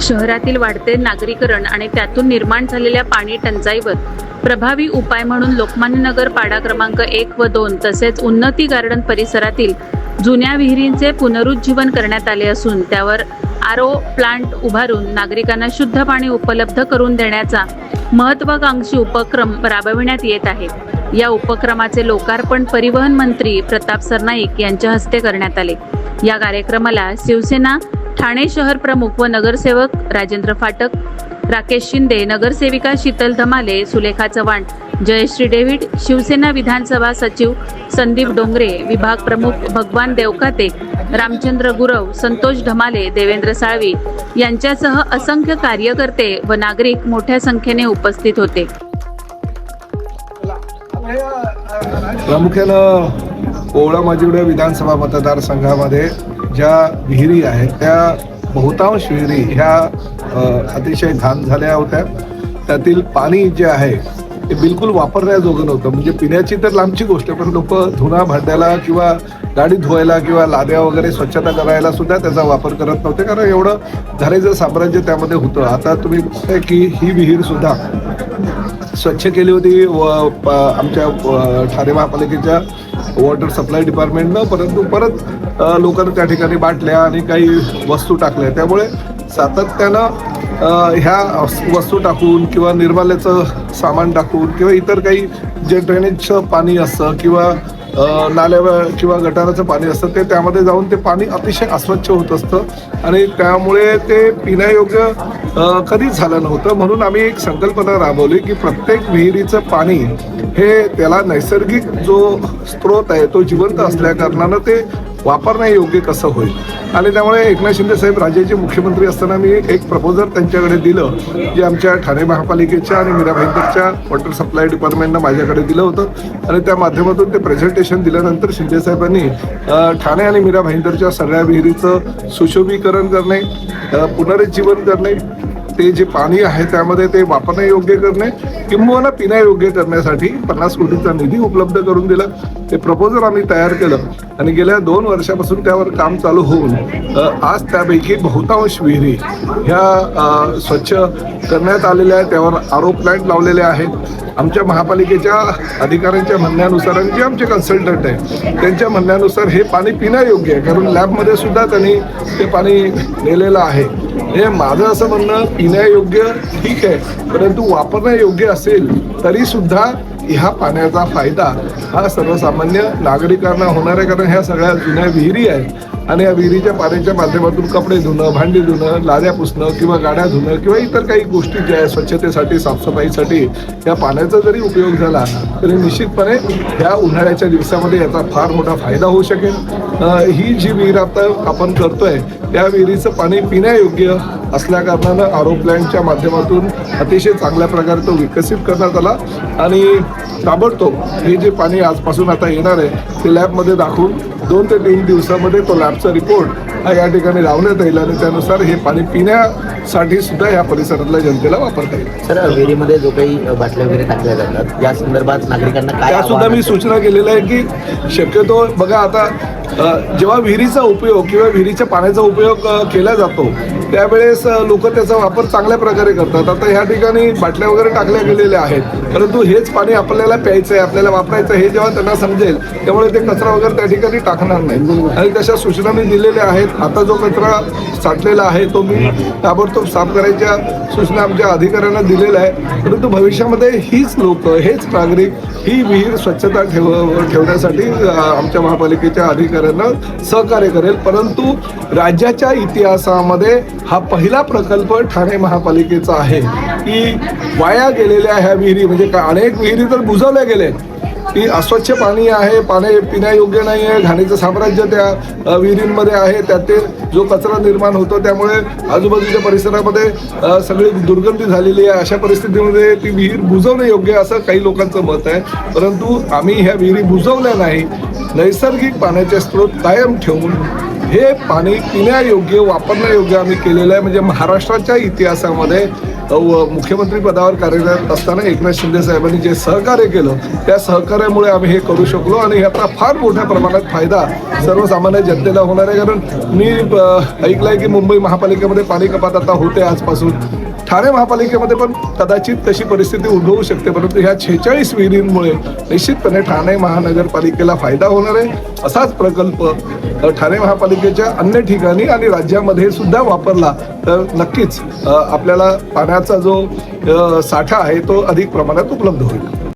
शहरातील वाढते नागरीकरण आणि त्यातून निर्माण झालेल्या पाणी टंचाईवर प्रभावी उपाय म्हणून लोकमान्य नगर पाडा क्रमांक 1 व 2 तसेच उन्नती गार्डन परिसरातील जुन्या विहिरींचे पुनरुज्जीवन करण्यात आले असून त्यावर आरओ प्लांट उभारून नागरिकांना शुद्ध पाणी उपलब्ध करून देण्याचा महत्त्वाकांक्षी उपक्रम राबविण्यात येत आहे। या उपक्रमाचे लोकार्पण परिवहन मंत्री प्रताप सरनाईक यांच्या हस्ते करण्यात आले। या कार्यक्रमाला शिवसेना ठाणे शहर प्रमुख व नगरसेवक राजेंद्र फाटक, राकेश शिंदे, नगरसेविका शीतल धमाले, सुलेखा चव्हाण, जयश्री डेव्हिड, शिवसेना विधानसभा सचिव संदीप डोंगरे, विभाग प्रमुख भगवान देवकाते, रामचंद्र गुरव, संतोष धमाले, देवेंद्र साळवी यांच्यासह असंख्य कार्यकर्ते व नागरिक मोठ्या संख्येने उपस्थित होते। प्रामुख्यानं ओवळा माजिवडे विधानसभा मतदारसंघामध्ये ज्या विहिरी आहेत त्या बहुतांश विहिरी ह्या अतिशय घाण झाल्या होत्या। त्यातील पाणी जे आहे ते बिलकुल वापरण्याजोगं नव्हतं। म्हणजे पिण्याची तर लांबची गोष्ट, पण लोक धुणा भांड्याला किंवा गाडी धुवायला किंवा लाद्या वगैरे स्वच्छता करायला सुद्धा त्याचा वापर करत नव्हते, कारण एवढं झालेलं साम्राज्य त्यामध्ये होतं। आता तुम्ही बघताय की ही विहीर सुद्धा स्वच्छ केली होती व आमच्या ठाणे महापालिकेच्या वॉटर सप्लाय डिपार्टमेंटनं, परंतु परत लोकांनी त्या ठिकाणी बाटल्या आणि काही वस्तू टाकल्या। त्यामुळे सातत्यानं ह्या वस्तू टाकून किंवा निर्माल्याचं सामान टाकून किंवा इतर काही जे ड्रेनेजचं पाणी असतं किंवा नाल्या किंवा गटाराचं पाणी असतं ते त्यामध्ये जाऊन ते पाणी अतिशय अस्वच्छ होत असतं आणि त्यामुळे ते पिण्यायोग्य कधीच झालं नव्हतं। म्हणून आम्ही एक संकल्पना राबवली की प्रत्येक विहिरीचं पाणी हे त्याला नैसर्गिक जो स्रोत आहे तो जिवंत असल्याकारणानं ते वापरण्यायोग्य कसं होईल। आणि त्यामुळे एकनाथ शिंदे साहेब राज्याचे मुख्यमंत्री असताना मी एक प्रपोजल त्यांच्याकडे दिलं, जे आमच्या ठाणे महापालिकेच्या आणि मीरा भाईंदरच्या वॉटर सप्लाय डिपार्टमेंटनं माझ्याकडे दिलं होतं आणि त्या माध्यमातून ते प्रेझेंटेशन दिल्यानंतर शिंदे साहेबांनी ठाणे आणि मीरा भाईंदरच्या सगळ्या विहिरीचं सुशोभीकरण करणे, पुनरुज्जीवन करणे, ते जे पाणी आहे त्यामध्ये ते वापरण्यायोग्य करणे किंबहुना पिण्यायोग्य करण्यासाठी 50 कोटीचा निधी उपलब्ध करून दिला। ते प्रपोजल आम्ही तयार केलं आणि गेल्या 2 वर्षापासून त्यावर काम चालू होऊन आज त्यापैकी बहुतांश विहिरी ह्या स्वच्छ करण्यात आलेल्या आहेत। त्यावर आरओ प्लांट लावलेले आहेत। आमच्या महापालिकेच्या अधिकाऱ्यांच्या म्हणण्यानुसार आणि जे आमचे कन्सल्टंट आहे त्यांच्या म्हणण्यानुसार हे पाणी पिण्यायोग्य आहे, कारण लॅबमध्ये सुद्धा त्यांनी ते पाणी नेलेलं आहे। हे माझं असं म्हणणं पिण्यायोग्य ठीक आहे, परंतु वापरण्यायोग्य असेल तरी सुद्धा ह्या पाण्याचा फायदा हा सर्वसामान्य नागरिकांना होणार आहे, कारण ह्या सगळ्या जुन्या विहिरी आहेत आणि या विहिरीच्या पाण्याच्या माध्यमातून कपडे धुणं, भांडी धुणं, लाद्या पुसणं किंवा गाड्या धुणं किंवा इतर काही गोष्टी ज्या आहेत स्वच्छतेसाठी, साफसफाईसाठी या पाण्याचा जरी उपयोग झाला तरी निश्चितपणे ह्या उन्हाळ्याच्या दिवसामध्ये याचा फार मोठा फायदा होऊ शकेल। ही जी विहीर आता आपण करतोय त्या विहिरीचं पाणी पिण्यायोग्य असल्याकारणानं आरओ प्लॅन्टच्या माध्यमातून अतिशय चांगल्या प्रकारे तो विकसित करण्यात आला आणि ताबडतोब हे जे पाणी आजपासून आता येणार आहे ते लॅबमध्ये दाखवून 2 ते 3 दिवसामध्ये तो लॅबचा रिपोर्ट हा या ठिकाणी लावण्यात येईल आणि त्यानुसार हे पाणी पिण्यासाठी सुद्धा या परिसरातल्या जनतेला वापरता येईल। सर, विहिरीमध्ये जो काही बाटल्या वगैरे टाकल्या जातात या संदर्भात नागरिकांना काय त्यासुद्धा मी सूचना केलेल्या आहे की शक्यतो बघा आता जेव्हा विहिरीचा उपयोग किंवा विहिरीच्या पाण्याचा उपयोग केला जातो त्यावेळेस लोक त्याचा वापर चांगल्या प्रकारे करतात। आता ह्या ठिकाणी बाटल्या वगैरे टाकल्या गेलेल्या आहेत, परंतु हेच पाणी आपल्याला प्यायचं आहे, आपल्याला वापरायचं हे जेव्हा त्यांना समजेल त्यामुळे ते कचरा वगैरे त्या ठिकाणी टाकणार नाही आणि तशा सूचना मी दिलेल्या आहेत। आता जो कचरा साठलेला आहे तो मी ताबडतोब साफ करायच्या सूचना आमच्या अधिकाऱ्यांना दिलेल्या आहे, परंतु भविष्यामध्ये हीच लोक, हेच नागरिक ही विहीर स्वच्छता ठेवण्यासाठी आमच्या महापालिकेच्या अधिकाऱ्यांना सहकार्य करेल। परंतु राज्याच्या इतिहासामध्ये हा पहिला प्रकल्प ठाणे महापालिकेचा आहे की वाया गेलेल्या ह्या विहिरी, म्हणजे अनेक विहिरी तर बुजवल्या गेल्या की अस्वच्छ पाणी आहे, पाणी पिण्यायोग्य नाही आहे, घाणीचं साम्राज्य त्या विहिरींमध्ये आहे, त्यात ते जो कचरा निर्माण होतो त्यामुळे आजूबाजूच्या परिसरामध्ये सगळी दुर्गंधी झालेली आहे। अशा परिस्थितीमध्ये ती विहीर बुजवणे योग्य असं काही लोकांचं मत आहे, परंतु आम्ही ह्या विहिरी बुजवल्या नाही, नैसर्गिक पाण्याचे स्रोत कायम ठेवून हे पाणी पिण्यायोग्य, वापरण्यायोग्य आम्ही केलेलं आहे। म्हणजे महाराष्ट्राच्या इतिहासामध्ये मुख्यमंत्री पदावर कार्यरत असताना एकनाथ शिंदे साहेबांनी जे सहकार्य केलं त्या सहकार्यामुळे आम्ही हे करू शकलो आणि ह्याचा फार मोठ्या प्रमाणात फायदा सर्वसामान्य जनतेला होणार आहे. कारण मी ऐकलंय की मुंबई महापालिकेमध्ये पाणी कपात आता होते आजपासून. ठाणे महापालिकेमध्ये पण कदाचित तशी परिस्थिती उद्भवू शकते, परंतु ह्या 46 विहिरींमुळे निश्चितपणे ठाणे महानगरपालिकेला फायदा होणार आहे. असाच प्रकल्प ठाणे महापालिकेच्या अन्य ठिकाणी आणि राज्यामध्ये सुद्धा वापरला तर नक्कीच आपल्याला पाण्याचा जो साठा आहे तो अधिक प्रमाणात उपलब्ध होईल.